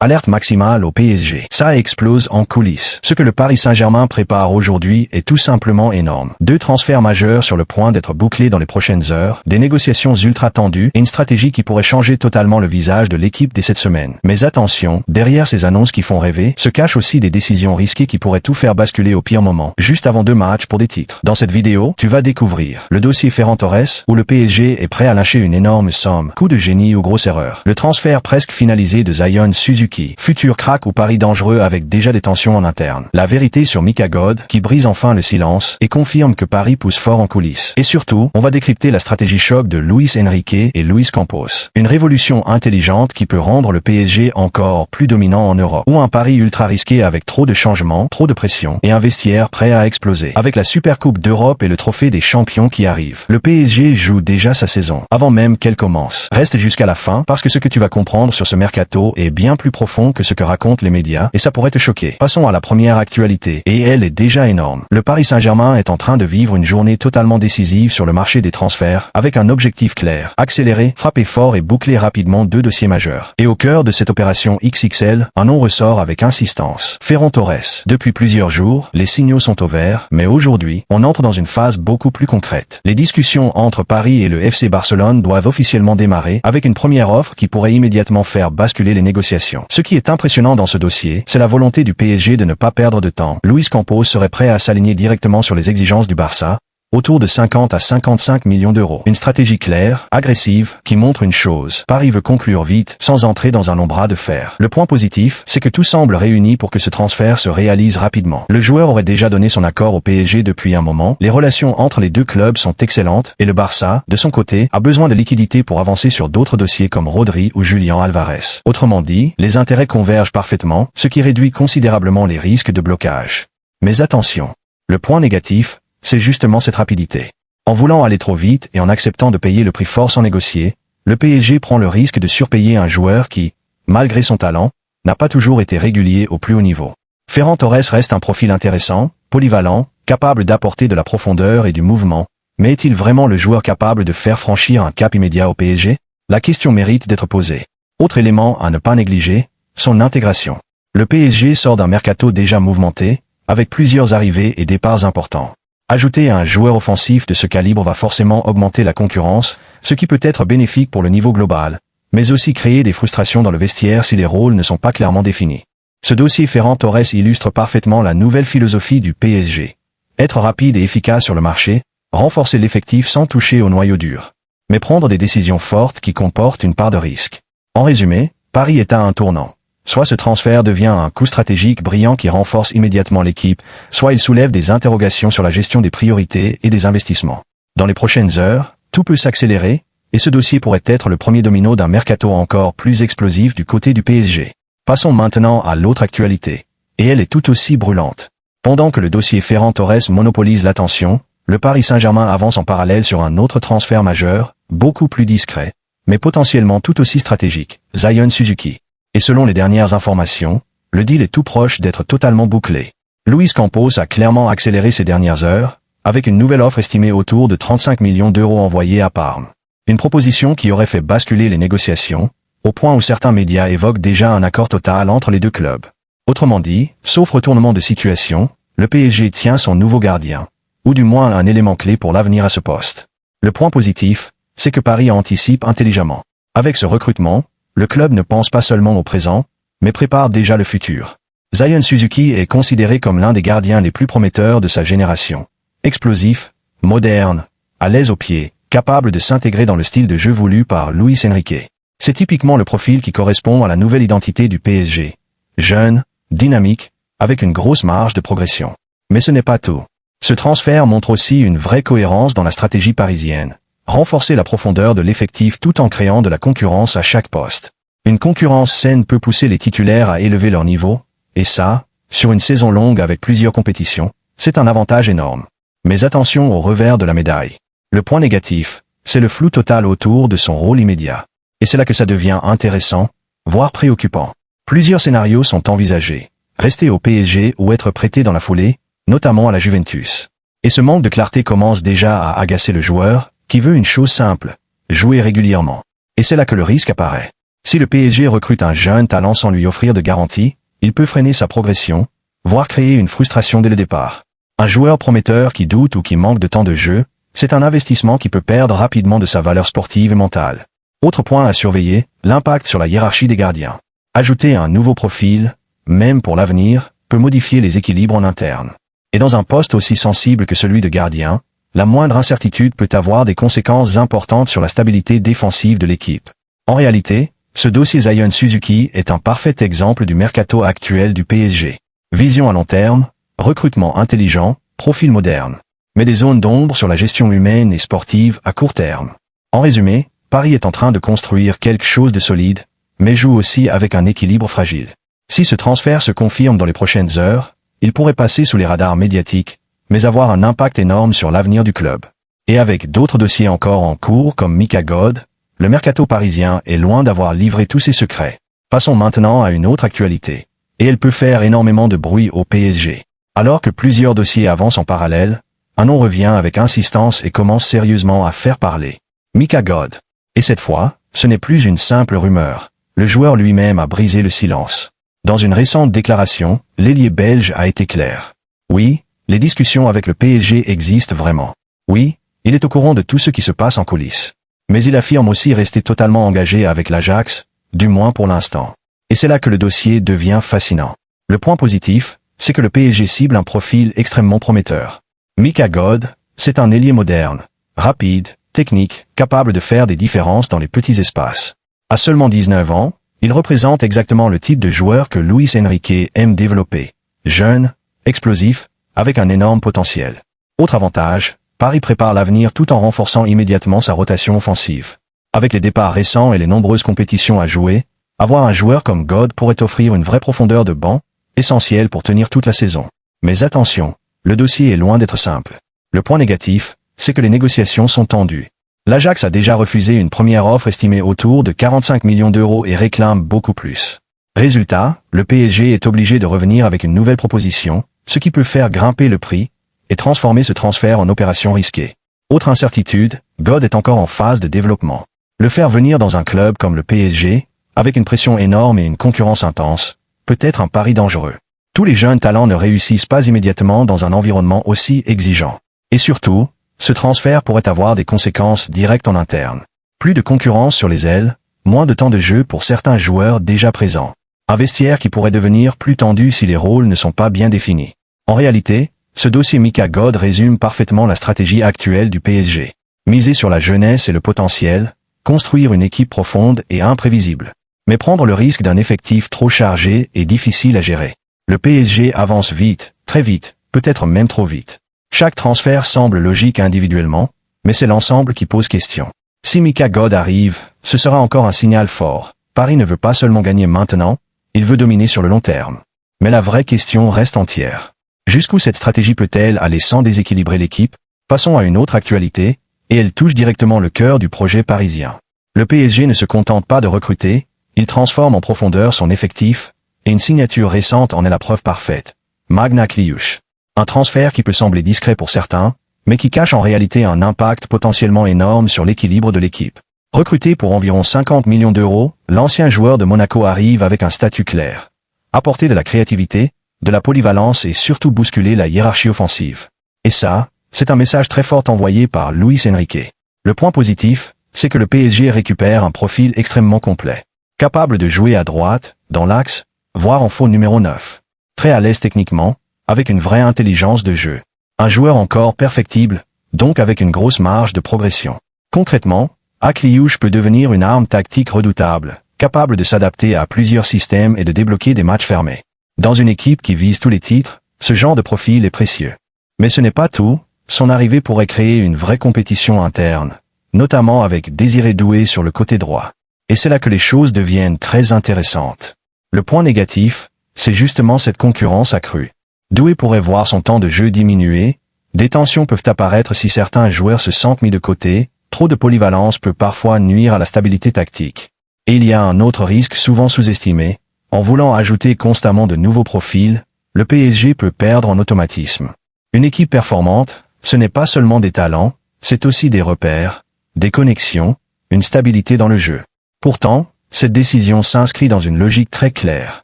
Alerte maximale au PSG. Ça explose en coulisses. Ce que le Paris Saint-Germain prépare aujourd'hui est tout simplement énorme. 2 transferts majeurs sur le point d'être bouclés dans les prochaines heures, des négociations ultra tendues et une stratégie qui pourrait changer totalement le visage de l'équipe dès cette semaine. Mais attention, derrière ces annonces qui font rêver, se cachent aussi des décisions risquées qui pourraient tout faire basculer au pire moment, juste avant 2 matchs pour des titres. Dans cette vidéo, tu vas découvrir le dossier Ferran Torres, où le PSG est prêt à lâcher une énorme somme. Coup de génie ou grosse erreur. Le transfert presque finalisé de Zion Suzuki. Futur crack ou pari dangereux avec déjà des tensions en interne. La vérité sur Mika God, qui brise enfin le silence et confirme que Paris pousse fort en coulisses. Et surtout, on va décrypter la stratégie choc de Luis Enrique et Luis Campos. Une révolution intelligente qui peut rendre le PSG encore plus dominant en Europe. Ou un pari ultra risqué avec trop de changements, trop de pression et un vestiaire prêt à exploser. Avec la Supercoupe d'Europe et le trophée des champions qui arrive. Le PSG joue déjà sa saison, avant même qu'elle commence. Reste jusqu'à la fin parce que ce que tu vas comprendre sur ce mercato est bien plus profond que ce que racontent les médias et ça pourrait te choquer. Passons à la première actualité et elle est déjà énorme. Le Paris Saint-Germain est en train de vivre une journée totalement décisive sur le marché des transferts avec un objectif clair. Accélérer, frapper fort et boucler rapidement 2 dossiers majeurs. Et au cœur de cette opération XXL, un nom ressort avec insistance. Ferran Torres. Depuis plusieurs jours, les signaux sont au vert, mais aujourd'hui, on entre dans une phase beaucoup plus concrète. Les discussions entre Paris et le FC Barcelone doivent officiellement démarrer avec une première offre qui pourrait immédiatement faire basculer les négociations. Ce qui est impressionnant dans ce dossier, c'est la volonté du PSG de ne pas perdre de temps. Luis Campos serait prêt à s'aligner directement sur les exigences du Barça, autour de 50 à 55 millions d'euros. Une stratégie claire, agressive, qui montre une chose. Paris veut conclure vite, sans entrer dans un long bras de fer. Le point positif, c'est que tout semble réuni pour que ce transfert se réalise rapidement. Le joueur aurait déjà donné son accord au PSG depuis un moment, les relations entre les 2 clubs sont excellentes, et le Barça, de son côté, a besoin de liquidités pour avancer sur d'autres dossiers comme Rodri ou Julian Alvarez. Autrement dit, les intérêts convergent parfaitement, ce qui réduit considérablement les risques de blocage. Mais attention, le point négatif, c'est justement cette rapidité. En voulant aller trop vite et en acceptant de payer le prix fort sans négocier, le PSG prend le risque de surpayer un joueur qui, malgré son talent, n'a pas toujours été régulier au plus haut niveau. Ferran Torres reste un profil intéressant, polyvalent, capable d'apporter de la profondeur et du mouvement, mais est-il vraiment le joueur capable de faire franchir un cap immédiat au PSG? La question mérite d'être posée. Autre élément à ne pas négliger, son intégration. Le PSG sort d'un mercato déjà mouvementé, avec plusieurs arrivées et départs importants. Ajouter un joueur offensif de ce calibre va forcément augmenter la concurrence, ce qui peut être bénéfique pour le niveau global, mais aussi créer des frustrations dans le vestiaire si les rôles ne sont pas clairement définis. Ce dossier Ferran Torres illustre parfaitement la nouvelle philosophie du PSG. Être rapide et efficace sur le marché, renforcer l'effectif sans toucher au noyau dur, mais prendre des décisions fortes qui comportent une part de risque. En résumé, Paris est à un tournant. Soit ce transfert devient un coup stratégique brillant qui renforce immédiatement l'équipe, soit il soulève des interrogations sur la gestion des priorités et des investissements. Dans les prochaines heures, tout peut s'accélérer, et ce dossier pourrait être le premier domino d'un mercato encore plus explosif du côté du PSG. Passons maintenant à l'autre actualité, et elle est tout aussi brûlante. Pendant que le dossier Ferran Torres monopolise l'attention, le Paris Saint-Germain avance en parallèle sur un autre transfert majeur, beaucoup plus discret, mais potentiellement tout aussi stratégique, Zion Suzuki. Et selon les dernières informations, le deal est tout proche d'être totalement bouclé. Luis Campos a clairement accéléré ces dernières heures, avec une nouvelle offre estimée autour de 35 millions d'euros envoyée à Parme. Une proposition qui aurait fait basculer les négociations, au point où certains médias évoquent déjà un accord total entre les 2 clubs. Autrement dit, sauf retournement de situation, le PSG tient son nouveau gardien, ou du moins un élément clé pour l'avenir à ce poste. Le point positif, c'est que Paris anticipe intelligemment. Avec ce recrutement, le club ne pense pas seulement au présent, mais prépare déjà le futur. Zion Suzuki est considéré comme l'un des gardiens les plus prometteurs de sa génération. Explosif, moderne, à l'aise au pied, capable de s'intégrer dans le style de jeu voulu par Luis Enrique. C'est typiquement le profil qui correspond à la nouvelle identité du PSG. Jeune, dynamique, avec une grosse marge de progression. Mais ce n'est pas tout. Ce transfert montre aussi une vraie cohérence dans la stratégie parisienne. Renforcer la profondeur de l'effectif tout en créant de la concurrence à chaque poste. Une concurrence saine peut pousser les titulaires à élever leur niveau, et ça, sur une saison longue avec plusieurs compétitions, c'est un avantage énorme. Mais attention au revers de la médaille. Le point négatif, c'est le flou total autour de son rôle immédiat. Et c'est là que ça devient intéressant, voire préoccupant. Plusieurs scénarios sont envisagés. Rester au PSG ou être prêté dans la foulée, notamment à la Juventus. Et ce manque de clarté commence déjà à agacer le joueur, qui veut une chose simple, jouer régulièrement. Et c'est là que le risque apparaît. Si le PSG recrute un jeune talent sans lui offrir de garantie, il peut freiner sa progression, voire créer une frustration dès le départ. Un joueur prometteur qui doute ou qui manque de temps de jeu, c'est un investissement qui peut perdre rapidement de sa valeur sportive et mentale. Autre point à surveiller, l'impact sur la hiérarchie des gardiens. Ajouter un nouveau profil, même pour l'avenir, peut modifier les équilibres en interne. Et dans un poste aussi sensible que celui de gardien, la moindre incertitude peut avoir des conséquences importantes sur la stabilité défensive de l'équipe. En réalité, ce dossier Zion Suzuki est un parfait exemple du mercato actuel du PSG. Vision à long terme, recrutement intelligent, profil moderne. Mais des zones d'ombre sur la gestion humaine et sportive à court terme. En résumé, Paris est en train de construire quelque chose de solide, mais joue aussi avec un équilibre fragile. Si ce transfert se confirme dans les prochaines heures, il pourrait passer sous les radars médiatiques, mais avoir un impact énorme sur l'avenir du club. Et avec d'autres dossiers encore en cours comme Mika God, le mercato parisien est loin d'avoir livré tous ses secrets. Passons maintenant à une autre actualité. Et elle peut faire énormément de bruit au PSG. Alors que plusieurs dossiers avancent en parallèle, un nom revient avec insistance et commence sérieusement à faire parler. Mika God. Et cette fois, ce n'est plus une simple rumeur. Le joueur lui-même a brisé le silence. Dans une récente déclaration, l'ailier belge a été clair. Oui, les discussions avec le PSG existent vraiment. Oui, il est au courant de tout ce qui se passe en coulisses. Mais il affirme aussi rester totalement engagé avec l'Ajax, du moins pour l'instant. Et c'est là que le dossier devient fascinant. Le point positif, c'est que le PSG cible un profil extrêmement prometteur. Mika God, c'est un ailier moderne, rapide, technique, capable de faire des différences dans les petits espaces. À seulement 19 ans, il représente exactement le type de joueur que Luis Enrique aime développer. Jeune, explosif, avec un énorme potentiel. Autre avantage, Paris prépare l'avenir tout en renforçant immédiatement sa rotation offensive. Avec les départs récents et les nombreuses compétitions à jouer, avoir un joueur comme God pourrait offrir une vraie profondeur de banc, essentielle pour tenir toute la saison. Mais attention, le dossier est loin d'être simple. Le point négatif, c'est que les négociations sont tendues. L'Ajax a déjà refusé une première offre estimée autour de 45 millions d'euros et réclame beaucoup plus. Résultat, le PSG est obligé de revenir avec une nouvelle proposition, ce qui peut faire grimper le prix et transformer ce transfert en opération risquée. Autre incertitude, God est encore en phase de développement. Le faire venir dans un club comme le PSG, avec une pression énorme et une concurrence intense, peut être un pari dangereux. Tous les jeunes talents ne réussissent pas immédiatement dans un environnement aussi exigeant. Et surtout, ce transfert pourrait avoir des conséquences directes en interne. Plus de concurrence sur les ailes, moins de temps de jeu pour certains joueurs déjà présents. Un vestiaire qui pourrait devenir plus tendu si les rôles ne sont pas bien définis. En réalité, ce dossier Mika God résume parfaitement la stratégie actuelle du PSG. Miser sur la jeunesse et le potentiel, construire une équipe profonde et imprévisible. Mais prendre le risque d'un effectif trop chargé est difficile à gérer. Le PSG avance vite, très vite, peut-être même trop vite. Chaque transfert semble logique individuellement, mais c'est l'ensemble qui pose question. Si Mika God arrive, ce sera encore un signal fort. Paris ne veut pas seulement gagner maintenant, il veut dominer sur le long terme. Mais la vraie question reste entière. Jusqu'où cette stratégie peut-elle aller sans déséquilibrer l'équipe? Passons à une autre actualité, et elle touche directement le cœur du projet parisien. Le PSG ne se contente pas de recruter, il transforme en profondeur son effectif, et une signature récente en est la preuve parfaite. Magna Kliush. Un transfert qui peut sembler discret pour certains, mais qui cache en réalité un impact potentiellement énorme sur l'équilibre de l'équipe. Recruté pour environ 50 millions d'euros, l'ancien joueur de Monaco arrive avec un statut clair. Apporter de la créativité, de la polyvalence et surtout bousculer la hiérarchie offensive. Et ça, c'est un message très fort envoyé par Luis Enrique. Le point positif, c'est que le PSG récupère un profil extrêmement complet. Capable de jouer à droite, dans l'axe, voire en faux numéro 9. Très à l'aise techniquement, avec une vraie intelligence de jeu. Un joueur encore perfectible, donc avec une grosse marge de progression. Concrètement, Akliouche peut devenir une arme tactique redoutable, capable de s'adapter à plusieurs systèmes et de débloquer des matchs fermés. Dans une équipe qui vise tous les titres, ce genre de profil est précieux. Mais ce n'est pas tout, son arrivée pourrait créer une vraie compétition interne, notamment avec Désiré Doué sur le côté droit. Et c'est là que les choses deviennent très intéressantes. Le point négatif, c'est justement cette concurrence accrue. Doué pourrait voir son temps de jeu diminuer, des tensions peuvent apparaître si certains joueurs se sentent mis de côté, trop de polyvalence peut parfois nuire à la stabilité tactique. Et il y a un autre risque souvent sous-estimé, en voulant ajouter constamment de nouveaux profils, le PSG peut perdre en automatisme. Une équipe performante, ce n'est pas seulement des talents, c'est aussi des repères, des connexions, une stabilité dans le jeu. Pourtant, Cette décision s'inscrit dans une logique très claire.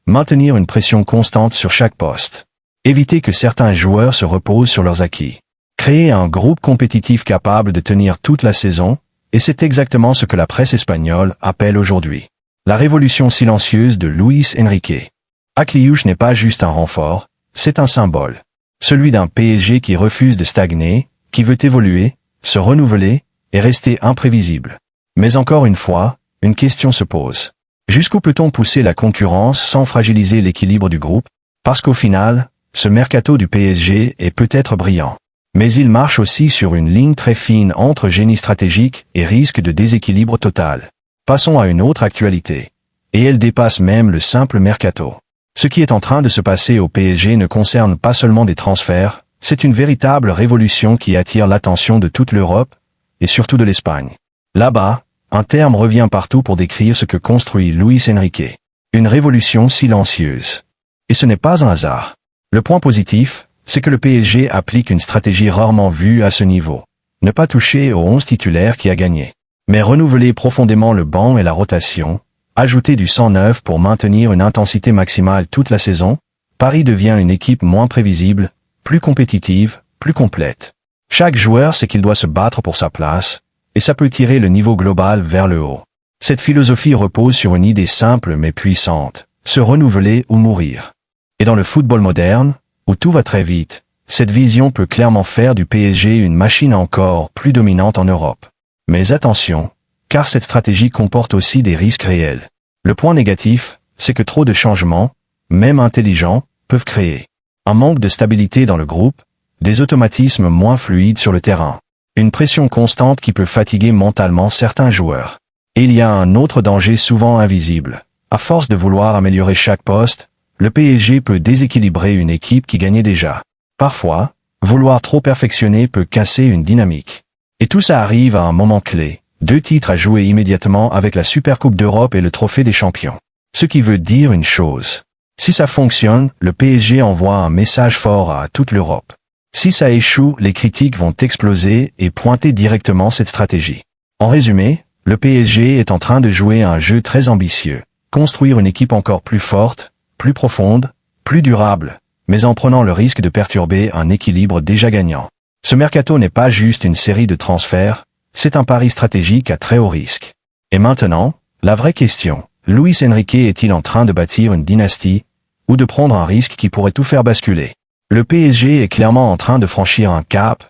Maintenir une pression constante sur chaque poste. Éviter que certains joueurs se reposent sur leurs acquis. Créer un groupe compétitif capable de tenir toute la saison, et c'est exactement ce que la presse espagnole appelle aujourd'hui la révolution silencieuse de Luis Enrique. Akliouche n'est pas juste un renfort, c'est un symbole. Celui d'un PSG qui refuse de stagner, qui veut évoluer, se renouveler, et rester imprévisible. Mais encore une fois, une question se pose. Jusqu'où peut-on pousser la concurrence sans fragiliser l'équilibre du groupe? Parce qu'au final, ce mercato du PSG est peut-être brillant. Mais il marche aussi sur une ligne très fine entre génie stratégique et risque de déséquilibre total. Passons à une autre actualité. Et elle dépasse même le simple mercato. Ce qui est en train de se passer au PSG ne concerne pas seulement des transferts, c'est une véritable révolution qui attire l'attention de toute l'Europe, et surtout de l'Espagne. Là-bas, un terme revient partout pour décrire ce que construit Luis Enrique. Une révolution silencieuse. Et ce n'est pas un hasard. Le point positif, c'est que le PSG applique une stratégie rarement vue à ce niveau. Ne pas toucher aux 11 titulaires qui a gagné. Mais renouveler profondément le banc et la rotation, ajouter du sang neuf pour maintenir une intensité maximale toute la saison, Paris devient une équipe moins prévisible, plus compétitive, plus complète. Chaque joueur sait qu'il doit se battre pour sa place, et ça peut tirer le niveau global vers le haut. Cette philosophie repose sur une idée simple mais puissante, se renouveler ou mourir. Et dans le football moderne, où tout va très vite, cette vision peut clairement faire du PSG une machine encore plus dominante en Europe. Mais attention, car cette stratégie comporte aussi des risques réels. Le point négatif, c'est que trop de changements, même intelligents, peuvent créer un manque de stabilité dans le groupe, des automatismes moins fluides sur le terrain, une pression constante qui peut fatiguer mentalement certains joueurs. Et il y a un autre danger souvent invisible. À force de vouloir améliorer chaque poste, le PSG peut déséquilibrer une équipe qui gagnait déjà. Parfois, vouloir trop perfectionner peut casser une dynamique. Et tout ça arrive à un moment clé. 2 titres à jouer immédiatement avec la Supercoupe d'Europe et le Trophée des Champions. Ce qui veut dire une chose. Si ça fonctionne, le PSG envoie un message fort à toute l'Europe. Si ça échoue, les critiques vont exploser et pointer directement cette stratégie. En résumé, le PSG est en train de jouer un jeu très ambitieux. Construire une équipe encore plus forte, plus profonde, plus durable, mais en prenant le risque de perturber un équilibre déjà gagnant. Ce mercato n'est pas juste une série de transferts, c'est un pari stratégique à très haut risque. Et maintenant, la vraie question, Luis Enrique est-il en train de bâtir une dynastie, ou de prendre un risque qui pourrait tout faire basculer? Le PSG est clairement en train de franchir un cap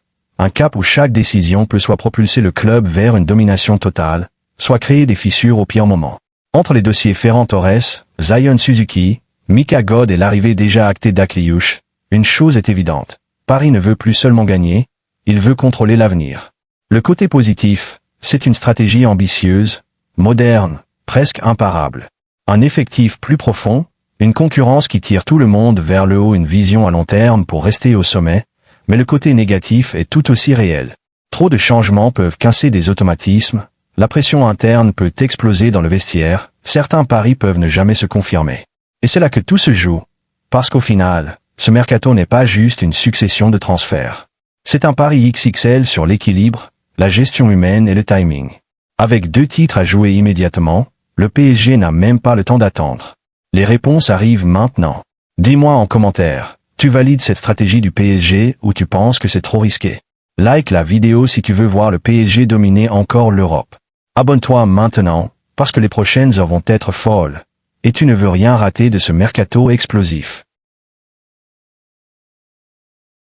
où chaque décision peut soit propulser le club vers une domination totale, soit créer des fissures au pire moment. Entre les dossiers Ferran Torres, Zion Suzuki, Mika God et l'arrivée déjà actée d'Akliouche, une chose est évidente. Paris ne veut plus seulement gagner, il veut contrôler l'avenir. Le côté positif, c'est une stratégie ambitieuse, moderne, presque imparable. Un effectif plus profond, une concurrence qui tire tout le monde vers le haut, une vision à long terme pour rester au sommet, mais le côté négatif est tout aussi réel. Trop de changements peuvent casser des automatismes, la pression interne peut exploser dans le vestiaire, certains paris peuvent ne jamais se confirmer. Et c'est là que tout se joue, parce qu'au final, ce mercato n'est pas juste une succession de transferts. C'est un pari XXL sur l'équilibre, la gestion humaine et le timing. Avec 2 titres à jouer immédiatement, le PSG n'a même pas le temps d'attendre. Les réponses arrivent maintenant. Dis-moi en commentaire, tu valides cette stratégie du PSG ou tu penses que c'est trop risqué? Like la vidéo si tu veux voir le PSG dominer encore l'Europe. Abonne-toi maintenant, parce que les prochaines heures vont être folles. Et tu ne veux rien rater de ce mercato explosif.